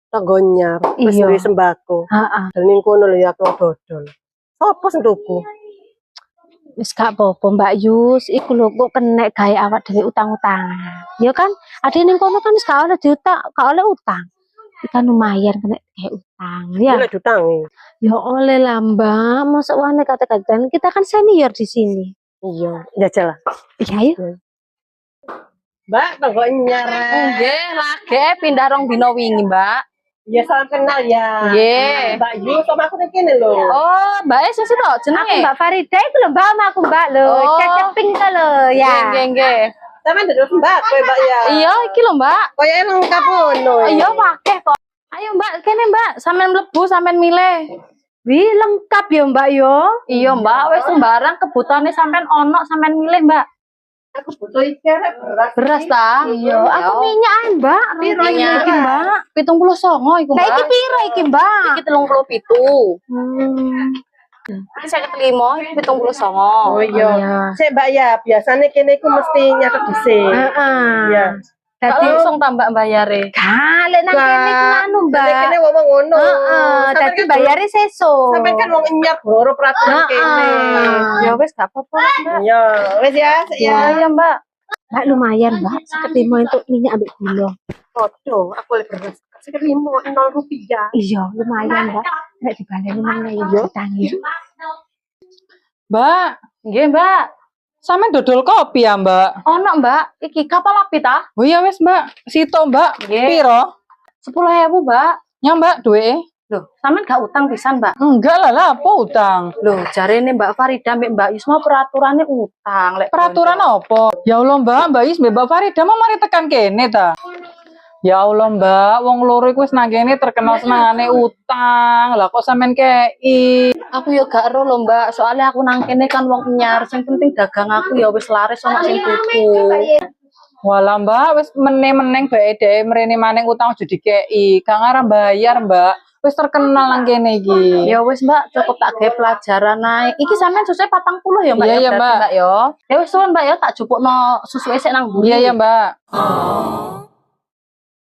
Tanggonyar, wis Iya. duwe sembako. Heeh. Dan ning kono lho ya aku dodol. Sopo sing tuku? Wis gak apa-apa Mbak Yus, iku lho kok kena gawe awak dhewe utang-utangan. Ya kan, ade ning kono kan wis gak oleh diutang, gak oleh utang. Ikan lumayan kena kayak utang ya. Nek diutangi. Ya oleh lah Mbak, masa wane kata-kata kita kan senior di sini. Iya, jajal lah. Iya yuk. Mbak, Tanggonyar. Nggih, lagi pindah rong dino wingi, Mbak. Ya salam kenal ya. Nggih. Mbak Yu sama aku ning kene lho. Oh, Mbak Esa sih toh Aku jenenge. Mbak Farida itu lho Mbak sama aku Mbak lho, Oh. caceping to lho ya. Nggih, nggih. Sampeyan dodol sembako ya, Mbak ya. Iya, iki lho, Mbak. Kaya lengkap ngono. Iya, akeh kok. Ayo, Mbak, kene, Mbak. Sampean mlebu, sampean milih. Wih lengkap ya Mbak yo. Iya, Mbak, wis sembarang kebutuhane sampean ono, sampean milih, Mbak. Aku butuh iki beras. Beras ta? Iya, aku minyak ae Mbak. Piro Minyak iki, iki Mbak. 79 iku, Nah Mbak. iki piro iki Mbak? Iki 37. Hmm. Iki 55, iki 79. Oh iya. Sik Mbak ya, biasanya kene iku mesti nyatet dhisik. Heeh. Iya. Kok Dadi langsung tambah bayare. kale nang kene iku anu Mbak. Nek kene ngomong ngono. Heeh, dadi bayare sesuk. Sampai kan wong nyar boro peraturan kene. Ya wis gak apa-apa, Mbak. Iya, wis ya, sik ya. Iya, Mbak. Mbak lumayan Mbak, seketimo untuk minyak ambek gula. Foto, aku oleh beras. Sekelimo 0 rupiah. Iya, lumayan Mbak. Nek dibaleni meneh ya tangi. Mbak, Nggih, Mbak. sampe dodol kopi ya, Mbak? Ono, Mbak. Iki kapal api ta? Oh iya wis, Mbak. Sito, Mbak. Nggih. Piro? 10.000, Mbak. Ya, Mbak, duwe. Loh, sampean gak utang pisan, Mbak? Enggak lah, apa utang? Loh, jarene Mbak Farida mbek Mbak Yusma peraturannya utang lek Peraturan apa? Ya Allah, Mbak Yus, Mbak Farida mau mari tekan kene ta. Ya Allah, Mbak, wong loro iku wis nang kene terkenal senengane utang. Lah kok sampean kei? aku yo gak ero lho, Mbak. Soalnya aku nang kene kan wong nyar, sing penting dagang aku ya wis laris ono sing tuku. Walah, Mbak, wis meneng-meneng bae dhewe mrene maning utang aja dikei. Gak ngarep bayar, Mbak. Wis terkenal nang kene iki. Ya wis, Mbak, cukup tak gawe pelajaran ae. Iki sampean susuke 40 ya, Mbak? Iya, ya, iya, berarti, Mbak. Mbak ya. Ya wis suwun, Mbak ya, tak jupukno susuke sik nang mburi. Iya ya, Mbak.